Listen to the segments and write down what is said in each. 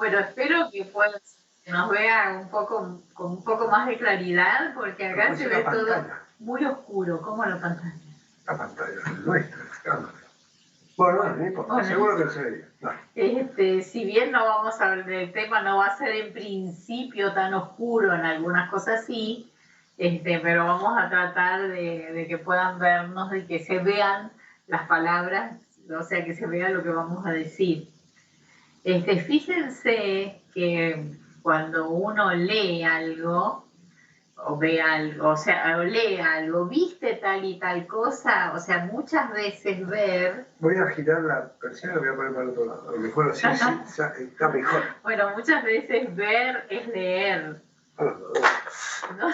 Bueno, espero que que nos vea con un poco más de claridad, porque acá se ve todo muy oscuro. ¿Cómo la pantalla? La pantalla es nuestra, la cámara. Bueno, no importa, bueno, seguro que se ve bien. Si bien no vamos a hablar del tema, no va a ser en principio tan oscuro, en algunas cosas sí, pero vamos a tratar de que puedan vernos y que se vean las palabras, o sea, que se vea lo que vamos a decir. Fíjense que cuando uno lee algo, o ve algo, o sea, o lee algo, viste tal y tal cosa, o sea, muchas veces ver... Voy a girar la persiana y voy a poner para el otro lado, a lo mejor así sí, está mejor. Bueno, muchas veces ver es leer. ¿No?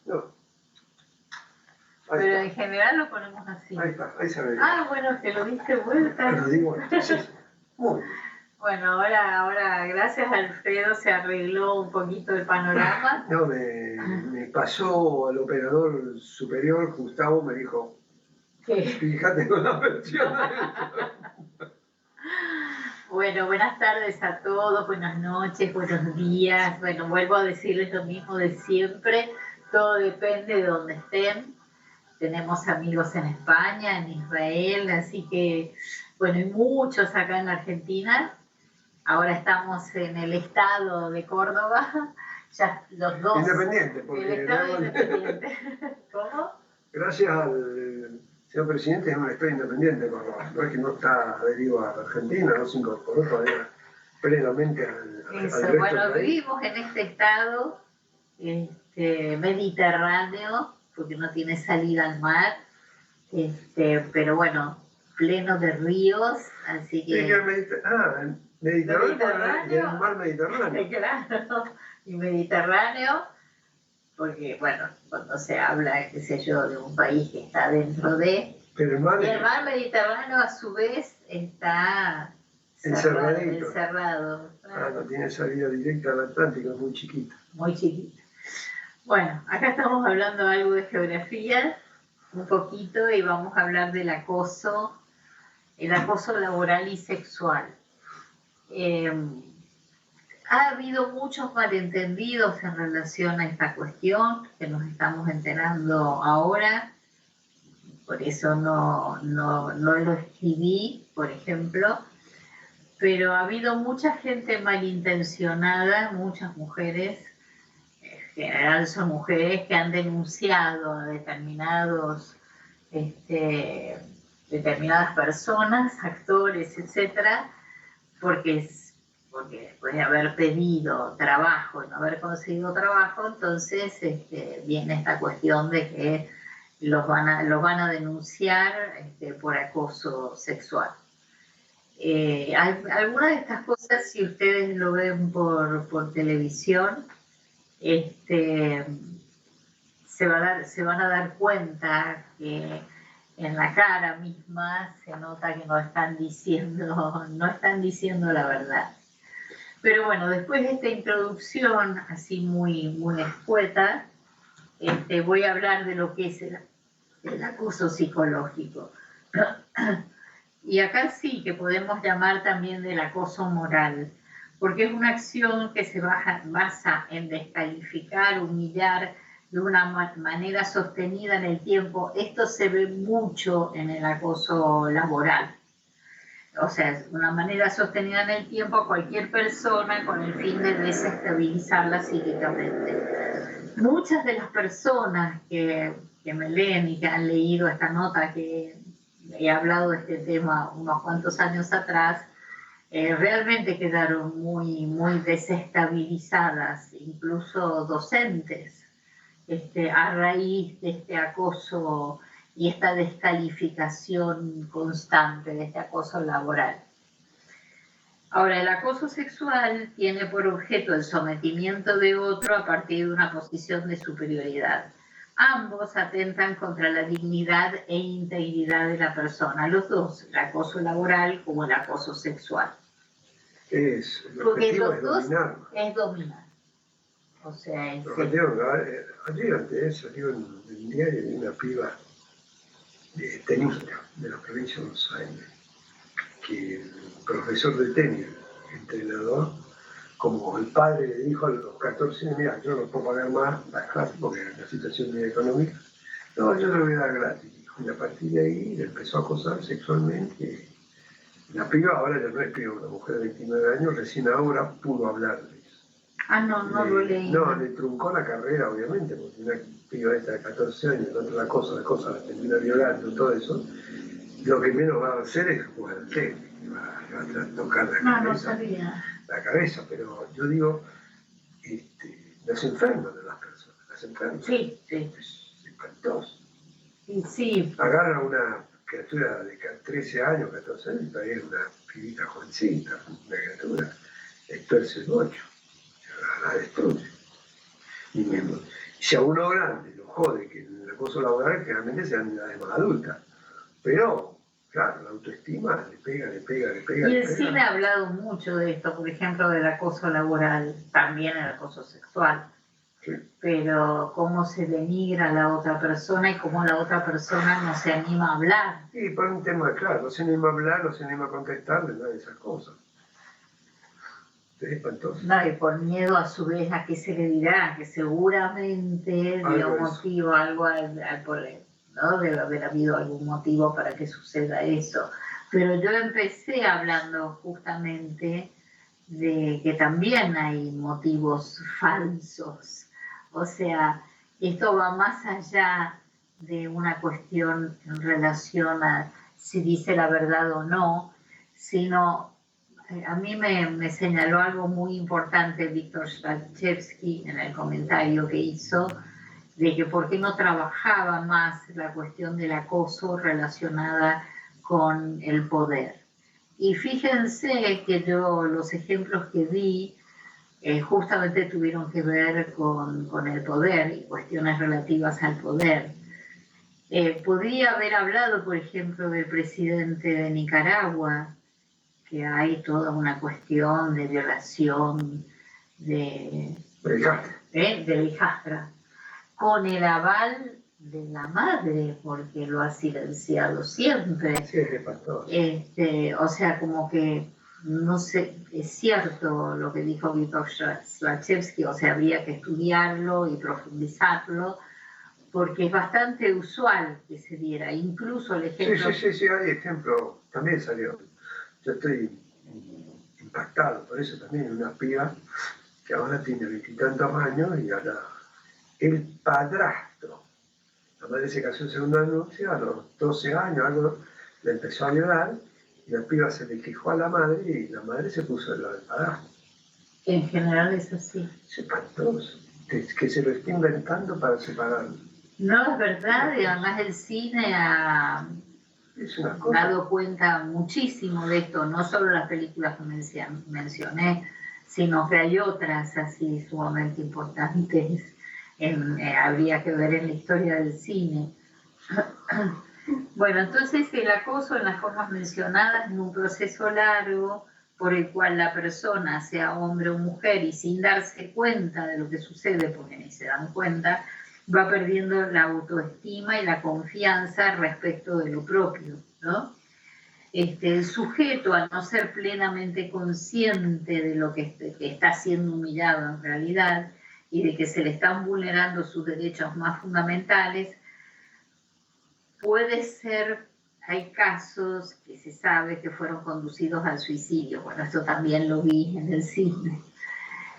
No. Pero en general lo ponemos así. Ahí está, ahí se ve. Ah, bueno, que lo diste vuelta. Lo digo, sí. Muy bien. Bueno, ahora, gracias a Alfredo se arregló un poquito el panorama. No, me pasó al operador superior, Gustavo, me dijo, ¿qué? Fíjate con la versión. Bueno, buenas tardes a todos, buenas noches, buenos días. Bueno, vuelvo a decirles lo mismo de siempre, todo depende de donde estén. Tenemos amigos en España, en Israel, así que, bueno, y muchos acá en Argentina. Ahora estamos en el estado de Córdoba, ya los dos. Independiente, porque... El estado independiente. ¿Cómo? Gracias al señor presidente es un estado independiente, Córdoba. No es que no está adherido a Argentina, no se incorporó todavía plenamente al resto bueno, del país. vivimos en este estado mediterráneo, porque no tiene salida al mar, pero bueno, pleno de ríos, así que... Mediterráneo, el mar Mediterráneo. Claro, y Mediterráneo, porque bueno, cuando se habla, qué sé yo, de un país que está dentro de... Pero el mar Mediterráneo a su vez está encerrado. No tiene salida directa al Atlántico, es muy chiquita. Muy chiquita. Bueno, acá estamos hablando algo de geografía, un poquito, y vamos a hablar del acoso, el acoso laboral y sexual. Ha habido muchos malentendidos en relación a esta cuestión, que nos estamos enterando ahora, por eso no lo escribí, por ejemplo, pero ha habido mucha gente malintencionada, muchas mujeres, en general son mujeres que han denunciado a determinadas personas, actores, etcétera, porque después de haber pedido trabajo y no haber conseguido trabajo, entonces viene esta cuestión de que los van a denunciar por acoso sexual. Algunas de estas cosas, si ustedes lo ven por televisión, se van a dar cuenta que en la cara misma se nota que no están diciendo la verdad. Pero bueno, después de esta introducción así muy, muy escueta, voy a hablar de lo que es el acoso psicológico. Y acá sí que podemos llamar también del acoso moral, porque es una acción que se basa en descalificar, humillar de una manera sostenida en el tiempo. Esto se ve mucho en el acoso laboral. O sea, es una manera sostenida en el tiempo a cualquier persona con el fin de desestabilizarla psíquicamente. Muchas de las personas que me leen y que han leído esta nota, que he hablado de este tema unos cuantos años atrás, realmente quedaron muy, muy desestabilizadas, incluso docentes, a raíz de este acoso y esta descalificación constante de este acoso laboral. Ahora, el acoso sexual tiene por objeto el sometimiento de otro a partir de una posición de superioridad. Ambos atentan contra la dignidad e integridad de la persona, los dos, el acoso laboral como el acoso sexual. Porque los dos es dominar. O sea, ayer salió en el diario de una piba tenista de la provincia de Buenos Aires, que el profesor de tenis, entrenador, como el padre le dijo a los 14 años, mira, yo no puedo pagar más la clase porque la situación es económica, no, yo te lo voy a dar gratis. Y a partir de ahí le empezó a acosar sexualmente. La piba ahora ya no es piba, una mujer de 29 años, recién ahora pudo hablar de eso. Ah, no lo leí. No, le truncó la carrera, obviamente, porque una piba esta de 14 años, contra la cosa, la termina violando, todo eso. Lo que menos va a hacer es jugar al tenis, va a tocar la cabeza. No sabía. La cabeza, pero yo digo, las enferman de las personas, las enferman. Sí. Es espantoso. Sí. Agarran a una criatura de 13 años, 14 años, y todavía es una pibita jovencita, una criatura, le tuerce el bocho, la destruye. Y si a uno grande lo jode, que en el acoso laboral generalmente sean edades más adultas, pero claro, la autoestima le pega. Y el cine ha hablado mucho de esto, por ejemplo, del acoso laboral, también el acoso sexual. Sí. Pero cómo se denigra a la otra persona y cómo la otra persona no se anima a hablar. Y por un tema, claro, no se anima a hablar, no se anima a contestarle, nada de esas cosas. Es espantoso. No, y por miedo a su vez a qué se le dirá, que seguramente dio motivo, algo ¿no? Debe haber habido algún motivo para que suceda eso. Pero yo empecé hablando justamente de que también hay motivos falsos. O sea, esto va más allá de una cuestión en relación a si dice la verdad o no, sino a mí me señaló algo muy importante Víctor Shvalchevsky en el comentario que hizo, de que por qué no trabajaba más la cuestión del acoso relacionada con el poder. Y fíjense que yo los ejemplos que di justamente tuvieron que ver con el poder y cuestiones relativas al poder. Podría haber hablado, por ejemplo, del presidente de Nicaragua, que hay toda una cuestión de violación de la hijastra, con el aval de la madre, porque lo ha silenciado siempre. Sí, es espantoso. O sea, como que, no sé, es cierto lo que dijo Víctor Shvalchevsky, o sea, habría que estudiarlo y profundizarlo, porque es bastante usual que se diera, incluso el ejemplo... Sí, hay ejemplo, también salió. Yo estoy impactado por eso también, una piba que ahora tiene 20 y tantos años y ahora el padrastro, la madre se casó en segunda nupcia a los 12 años, algo, le empezó a violar y la piba se le quejó a la madre y la madre se puso del lado del padrastro. En general es así. Es espantoso, que se lo está inventando para separarlo. No, es verdad, y además el cine ha dado cuenta muchísimo de esto, no solo las películas que mencioné, sino que hay otras así sumamente importantes, habría que ver en la historia del cine. Bueno, entonces el acoso en las formas mencionadas en un proceso largo por el cual la persona, sea hombre o mujer, y sin darse cuenta de lo que sucede, porque ni se dan cuenta, va perdiendo la autoestima y la confianza respecto de lo propio, ¿no? El sujeto, al no ser plenamente consciente de lo que está siendo humillado en realidad y de que se le están vulnerando sus derechos más fundamentales, puede ser, hay casos que se sabe que fueron conducidos al suicidio. Bueno, esto también lo vi en el cine.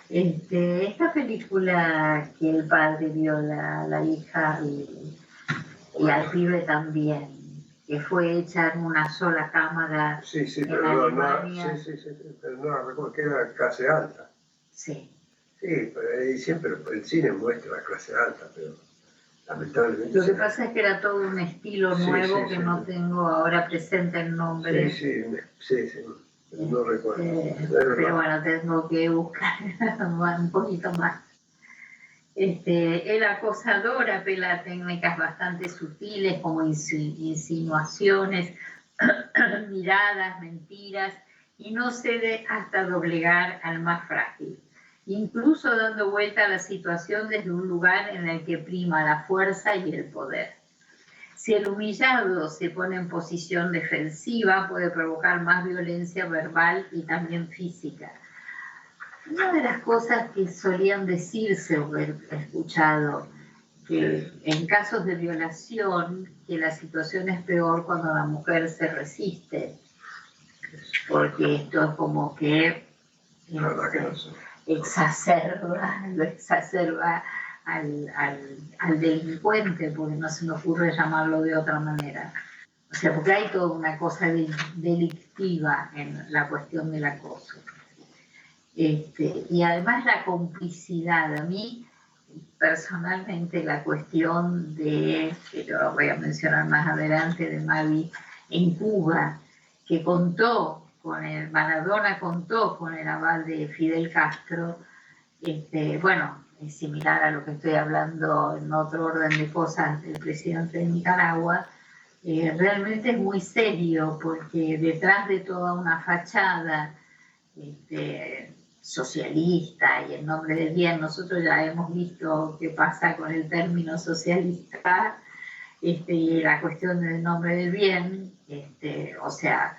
Esta película que el padre vio a la hija y al pibe también, que fue hecha en una sola cámara en Alemania. Pero no recuerdo que era clase alta. Sí. Sí, pero ahí siempre el cine muestra la clase alta, pero lamentablemente... Lo que pasa es que era todo un estilo nuevo que no tengo ahora presente el nombre. Sí, no recuerdo. Pero bueno, tengo que buscar un poquito más. El acosador apela a técnicas bastante sutiles como insinuaciones, miradas, mentiras, y no cede hasta doblegar al más frágil, incluso dando vuelta a la situación desde un lugar en el que prima la fuerza y el poder. Si el humillado se pone en posición defensiva, puede provocar más violencia verbal y también física. Una de las cosas que solían decirse o he escuchado, que en casos de violación, que la situación es peor cuando la mujer se resiste, porque esto es como que lo exacerba al delincuente, porque no se me ocurre llamarlo de otra manera. O sea, porque hay toda una cosa delictiva en la cuestión del acoso. Y además la complicidad. A mí, personalmente, la cuestión que lo voy a mencionar más adelante, de Mavi en Cuba, que Maradona contó con el aval de Fidel Castro, bueno, es similar a lo que estoy hablando en otro orden de cosas del presidente de Nicaragua, realmente es muy serio, porque detrás de toda una fachada socialista y en nombre del bien, nosotros ya hemos visto qué pasa con el término socialista, y la cuestión del nombre del bien, o sea,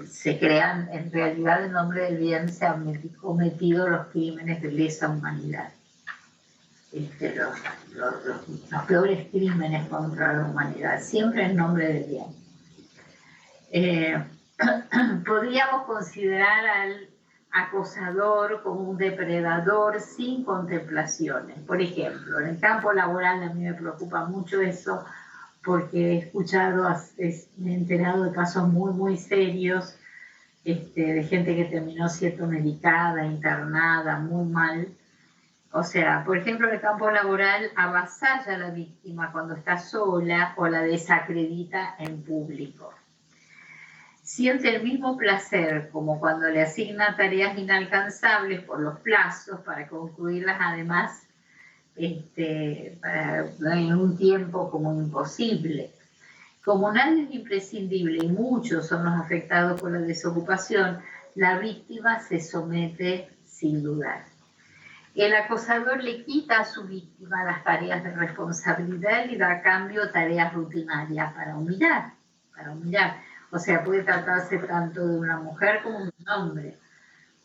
se crean, en realidad en nombre del bien se han cometido los crímenes de lesa humanidad, los peores crímenes contra la humanidad, siempre en nombre del bien. Podríamos considerar al acosador como un depredador sin contemplaciones. Por ejemplo, en el campo laboral a mí me preocupa mucho eso, porque he escuchado, me he enterado de casos muy, muy serios, de gente que terminó siendo medicada, internada, muy mal. O sea, por ejemplo, en el campo laboral avasalla a la víctima cuando está sola o la desacredita en público. Siente el mismo placer como cuando le asigna tareas inalcanzables por los plazos para concluirlas, además en un tiempo como imposible. Como nadie es imprescindible y muchos son los afectados por la desocupación, la víctima se somete sin dudar. El acosador le quita a su víctima las tareas de responsabilidad y da a cambio tareas rutinarias para humillar. O sea, puede tratarse tanto de una mujer como de un hombre.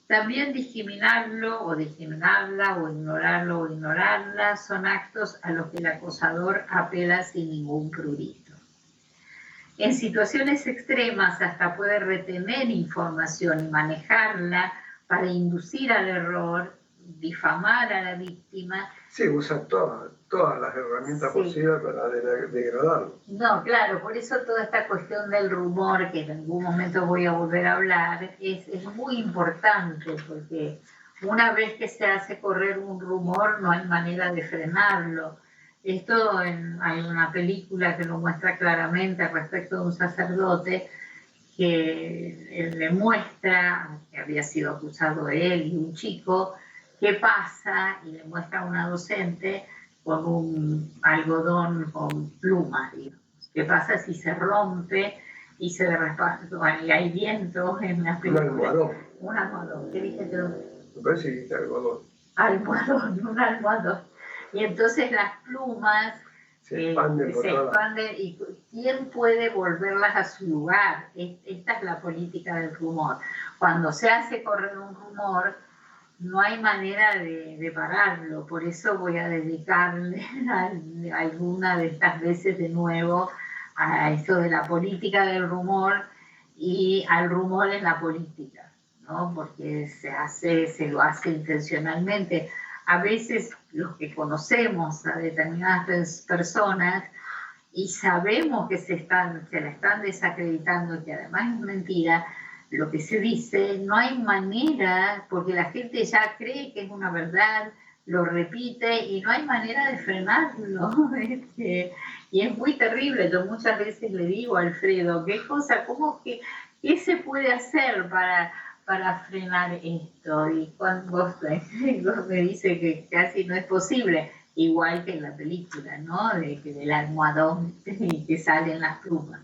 También discriminarlo o discriminarla o ignorarlo o ignorarla son actos a los que el acosador apela sin ningún prurito. En situaciones extremas hasta puede retener información y manejarla para inducir al error, difamar a la víctima. Sí, usa todas las herramientas posibles para degradarlo. No, claro, por eso toda esta cuestión del rumor, que en algún momento voy a volver a hablar, es muy importante, porque una vez que se hace correr un rumor no hay manera de frenarlo. Esto hay una película que lo muestra claramente respecto de un sacerdote que le muestra, que había sido acusado él y un chico, qué pasa, y le muestra a una docente con un algodón con plumas, digamos. ¿Qué pasa si se rompe y se bueno, y hay viento en la película? Un almohadón. ¿Qué dije yo? Me parece que dice algodón. Un almohadón. Y entonces las plumas se expanden y ¿quién puede volverlas a su lugar? Esta es la política del rumor. Cuando se hace correr un rumor, no hay manera de pararlo. Por eso voy a dedicarle alguna de estas veces de nuevo a esto de la política del rumor y al rumor en la política, ¿no? Porque se lo hace intencionalmente. A veces los que conocemos a determinadas personas y sabemos que se la están desacreditando, que además es mentira, lo que se dice, no hay manera, porque la gente ya cree que es una verdad, lo repite y no hay manera de frenarlo. Y es muy terrible. Yo muchas veces le digo a Alfredo, ¿qué se puede hacer para frenar esto? Y cuando vos me dice que casi no es posible, igual que en la película, ¿no? Del almohadón y que salen las plumas.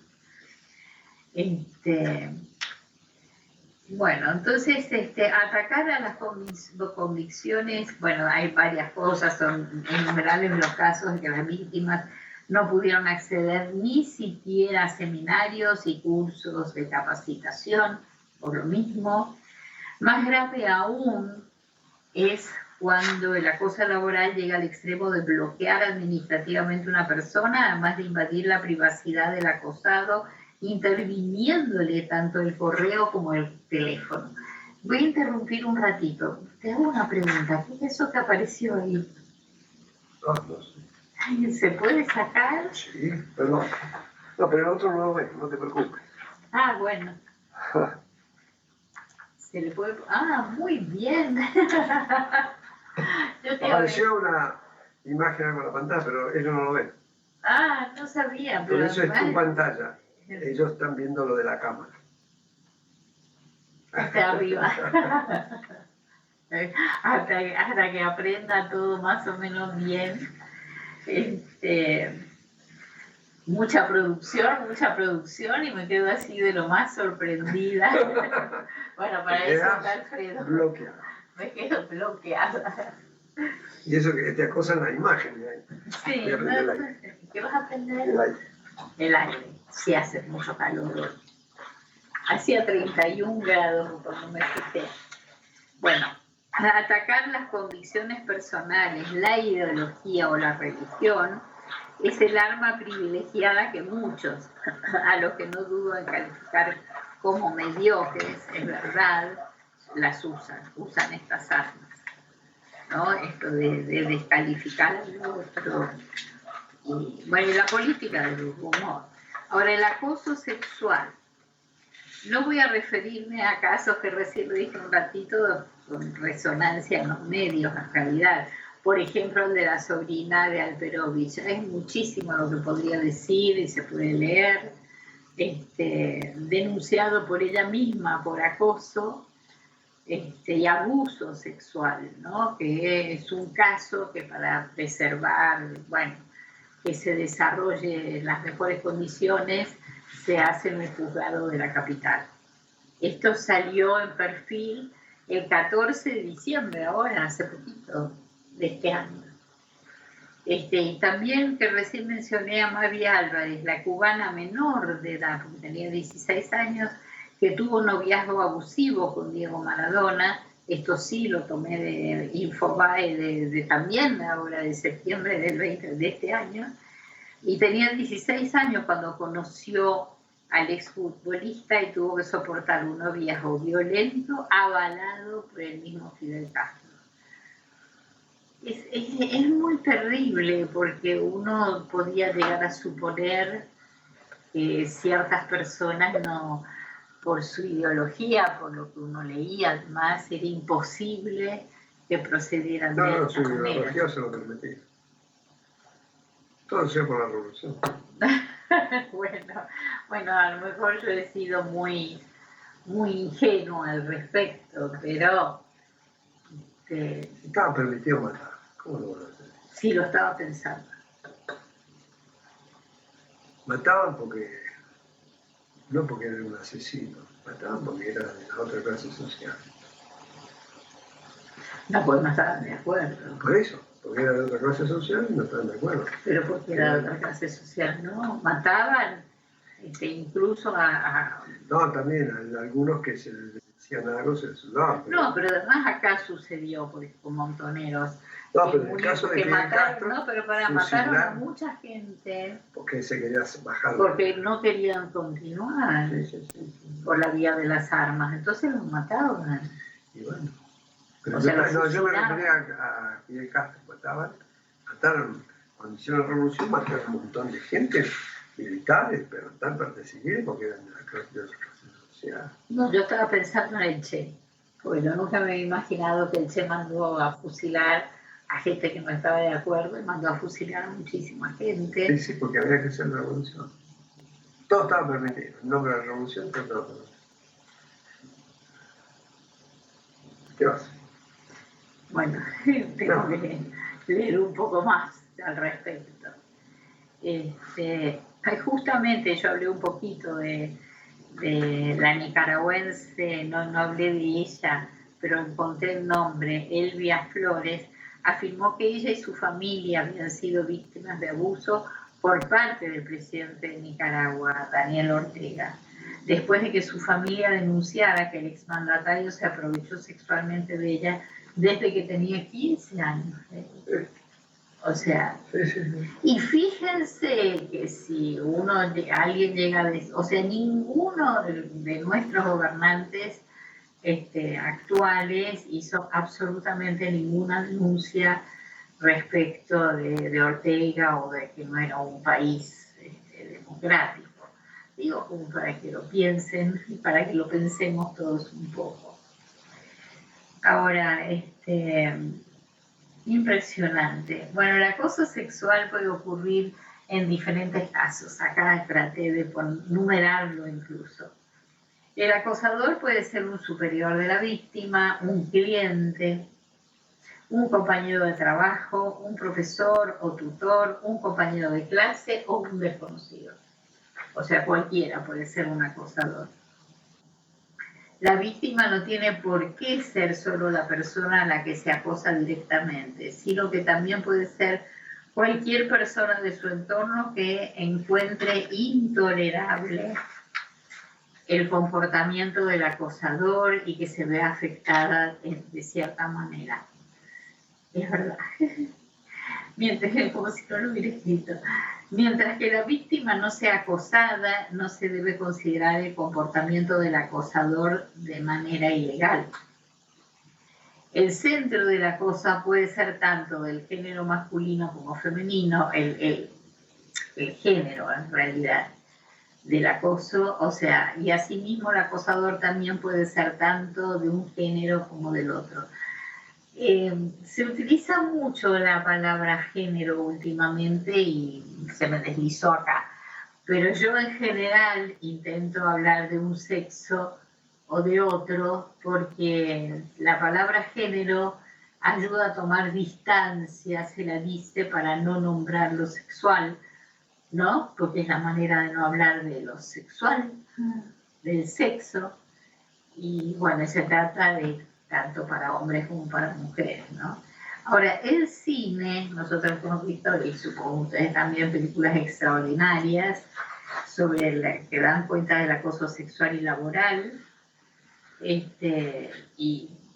Bueno, entonces atacar a las convicciones, bueno, hay varias cosas, son innumerables los casos de que las víctimas no pudieron acceder ni siquiera a seminarios y cursos de capacitación por lo mismo. Más grave aún es cuando el acoso laboral llega al extremo de bloquear administrativamente a una persona, además de invadir la privacidad del acosado, interviniéndole tanto el correo como el teléfono. Voy a interrumpir un ratito. Te hago una pregunta. ¿Qué es eso que apareció ahí? No sé. Ay, ¿se puede sacar? Sí, perdón. No, pero el otro no lo ve, no te preocupes. Ah, bueno. Se le puede... Ah, muy bien. Yo te Apareció una imagen con la pantalla, pero ellos no lo ven. Ah, no sabía. Por Pero eso es tu pantalla. Ellos están viendo lo de la cámara. Hasta arriba. hasta que aprenda todo más o menos bien. Mucha producción y me quedo así de lo más sorprendida. Bueno, para eso está Alfredo. Bloqueada. Me quedo bloqueada. Y eso que te acosan la imagen. Sí, ¿qué vas a aprender? El aire. El aire. Sí, hace mucho calor. Hacía 31 grados cuando me fijé. Bueno, atacar las convicciones personales, la ideología o la religión es el arma privilegiada que muchos, a los que no dudo en calificar como mediocres, es verdad, las usan estas armas, ¿no? Esto de descalificar al otro. Y, bueno, y la política del humor. Ahora, el acoso sexual. No voy a referirme a casos que recién lo dije un ratito con resonancia en los medios, en realidad. Por ejemplo, el de la sobrina de Alperovich. Es muchísimo lo que podría decir y se puede leer. Denunciado por ella misma por acoso y abuso sexual, ¿no? Que es un caso que para preservar, bueno, que se desarrolle en las mejores condiciones, se hace en el juzgado de la capital. Esto salió en Perfil el 14 de diciembre, ahora, hace poquito, de este año. Y también que recién mencioné a María Álvarez, la cubana menor de edad, porque tenía 16 años, que tuvo un noviazgo abusivo con Diego Maradona. Esto sí lo tomé de Infobae de también ahora de septiembre de este año. Y tenía 16 años cuando conoció al exfutbolista y tuvo que soportar un noviazgo violento avalado por el mismo Fidel Castro. Es muy terrible porque uno podía llegar a suponer que ciertas personas no, por su ideología, por lo que uno leía, además era imposible que procedieran de esta manera. No, su ideología se lo permitía. Todo sea por la revolución. Bueno, a lo mejor yo he sido muy ingenuo al respecto, pero... Estaba permitido matar. ¿Cómo lo van a hacer? Sí, lo estaba pensando. Mataban no porque era un asesino, mataban porque era de la otra clase social. No, pues no estaban de acuerdo. Por eso, porque era de otra clase social y no estaban de acuerdo. Pero porque era de otra clase social, ¿no? Mataban incluso a... No, también a algunos que se les decían algo se les soldaban. No, pero además acá sucedió con montoneros. No, pero en el caso de Fidel Castro, no, pero mataron a mucha gente. Porque se quería bajar. Porque no querían continuar por la vía de las armas. Entonces los mataban. Y bueno. Pero yo me refería a Fidel Castro. Mataron, cuando hicieron la revolución, mataron un montón de gente, militares, pero tan perseguidos porque eran de la clase social. No, yo estaba pensando en el Che. Porque yo nunca me había imaginado que el Che mandó a fusilar a gente que no estaba de acuerdo y mandó a fusilar a muchísima gente. Sí, porque había que hacer la revolución. Todo estaba permitido. En nombre de la revolución, todo estaba permitido. ¿Qué vas? Bueno, tengo que leer un poco más al respecto. Justamente yo hablé un poquito de la nicaragüense, no hablé de ella, pero encontré el nombre, Elvia Flores. Afirmó que ella y su familia habían sido víctimas de abuso por parte del presidente de Nicaragua, Daniel Ortega, después de que su familia denunciara que el exmandatario se aprovechó sexualmente de ella desde que tenía 15 años. O sea, y fíjense que si alguien llega a o sea, ninguno de nuestros gobernantes actuales hizo absolutamente ninguna denuncia respecto de Ortega o de que no era un país democrático. Digo como para que lo piensen y para que lo pensemos todos un poco. Ahora, impresionante. Bueno, el acoso sexual puede ocurrir en diferentes casos. Acá traté de numerarlo incluso. El acosador puede ser un superior de la víctima, un cliente, un compañero de trabajo, un profesor o tutor, un compañero de clase o un desconocido. O sea, cualquiera puede ser un acosador. La víctima no tiene por qué ser solo la persona a la que se acosa directamente, sino que también puede ser cualquier persona de su entorno que encuentre intolerable el comportamiento del acosador y que se vea afectada de cierta manera. Es verdad. Como si no lo hubiera escrito. Mientras que la víctima no sea acosada, no se debe considerar el comportamiento del acosador de manera ilegal. El centro de la cosa puede ser tanto del género masculino como femenino, el género en realidad del acoso, o sea, y asimismo el acosador también puede ser tanto de un género como del otro. Se utiliza mucho la palabra género últimamente y se me deslizó acá, pero yo en general intento hablar de un sexo o de otro porque la palabra género ayuda a tomar distancia, se la dice para no nombrar lo sexual, ¿no? Porque es la manera de no hablar de lo sexual, del sexo, y bueno, se trata de tanto para hombres como para mujeres, ¿no? Ahora, el cine, nosotros hemos visto, y supongo ustedes también, películas extraordinarias que dan cuenta del acoso sexual y laboral,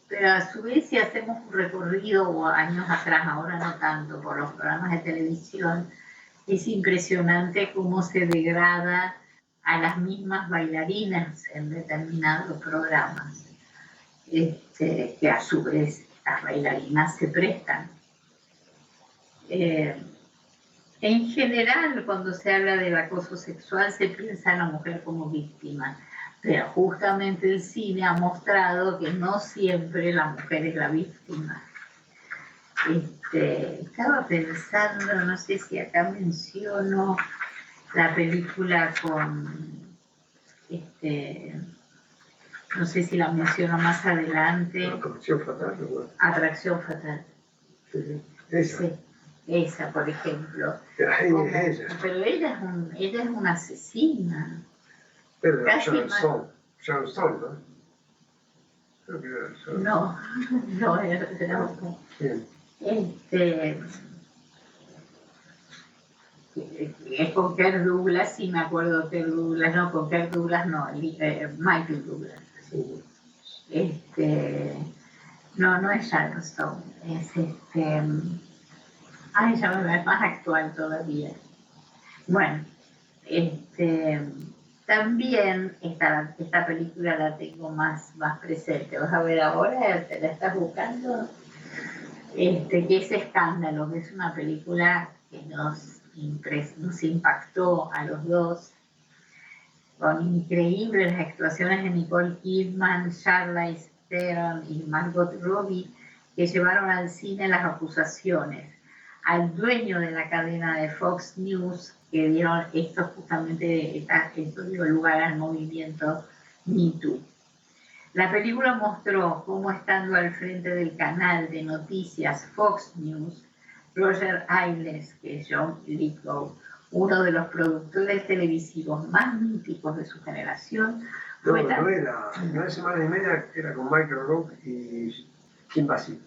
pero a su vez si hacemos un recorrido años atrás, ahora no tanto, por los programas de televisión, es impresionante cómo se degrada a las mismas bailarinas en determinados programas. Que a su vez las bailarinas se prestan. En general, cuando se habla del acoso sexual, se piensa en la mujer como víctima, pero justamente el cine ha mostrado que no siempre la mujer es la víctima. Estaba pensando, no sé si acá menciono la película con no sé si la menciono más adelante. Atracción fatal, ¿no? Atracción fatal. Sí, esa. Sí, esa, por ejemplo. Pero ella es una asesina. Pero Sharon Stone, ¿no? Creo que era Sharon. No, era otra. Es con Kirk Douglas, sí me acuerdo Kirk Douglas, no, con Kirk Douglas no, Michael Douglas. Sí. No es Sharon Stone, es ya me ve más actual todavía. Bueno, también esta película la tengo más presente. Vas a ver ahora, te la estás buscando, que es Escándalo, que es una película que nos impactó a los dos, con increíbles actuaciones de Nicole Kidman, Charlize Theron y Margot Robbie, que llevaron al cine las acusaciones al dueño de la cadena de Fox News, que dieron esto dio lugar al movimiento Me Too. La película mostró cómo, estando al frente del canal de noticias Fox News, Roger Ailes, que es John Lithgow, uno de los productores televisivos más míticos de su generación, no es Semana y Media, era con Michael Rourke y Kim Basinger.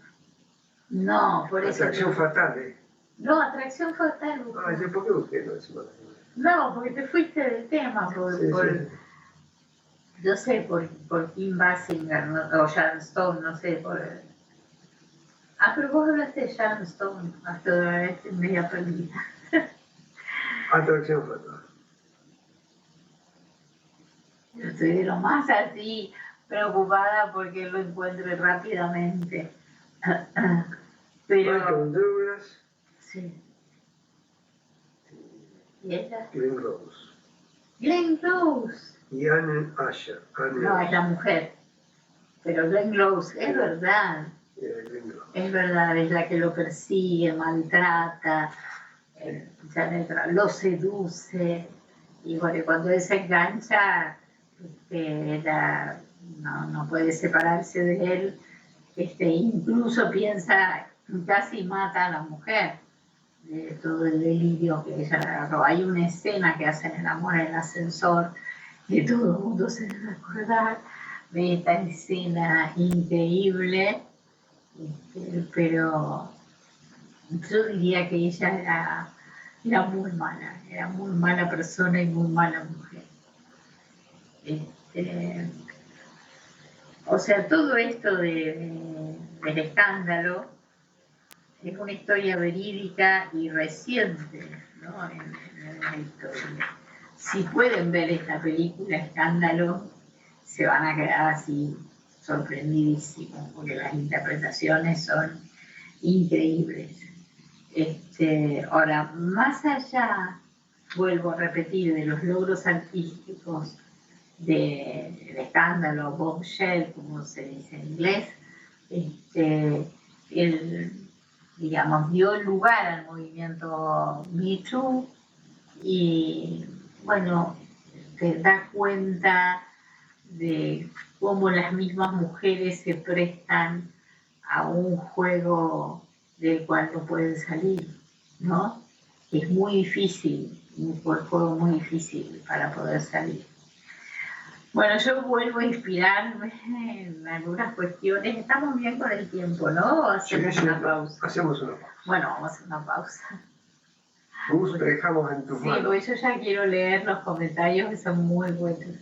No, por eso. Atracción fatal, No, atracción fatal. Ah, ¿yo por qué busqué no es mala? No, porque te fuiste del tema, yo sé, por Kim Basinger, ¿no? O Sharon Stone, no sé, pero vos hablaste de Sharon Stone, hasta estoy media perdida. Atracción fatal. Yo estoy de lo más así preocupada porque lo encuentre rápidamente. Pero... Michael Douglas. Sí. ¿Y ella? Glenn Close. Glenn Close. Y Anne Asher. No, es la mujer. Pero Glenn Close, es verdad. Es verdad, es la que lo persigue, maltrata, lo seduce. Y bueno, cuando él se engancha, ella no puede separarse de él. Incluso piensa, casi mata a la mujer, de todo el delirio que ella le agarró. Hay una escena que hacen el amor en el ascensor, que todo el mundo se debe acordar de esta escena increíble, pero yo diría que ella era muy mala persona y muy mala mujer. O sea, todo esto del escándalo es una historia verídica y reciente, ¿no? En la historia. Si pueden ver esta película Escándalo, se van a quedar así sorprendidísimos, porque las interpretaciones son increíbles. Ahora, más allá, vuelvo a repetir, de los logros artísticos del escándalo, bombshell, como se dice en inglés, él, digamos, dio lugar al movimiento Me Too y, bueno, te da cuenta de cómo las mismas mujeres se prestan a un juego del cual no pueden salir, ¿no? Es muy difícil, un juego muy difícil para poder salir. Bueno, yo vuelvo a inspirarme en algunas cuestiones. Estamos bien con el tiempo, ¿no? Hacemos una pausa. Hacemos una pausa. Bueno, vamos a hacer una pausa. Gus, te dejamos en tus manos. Sí, porque yo ya quiero leer los comentarios que son muy buenos.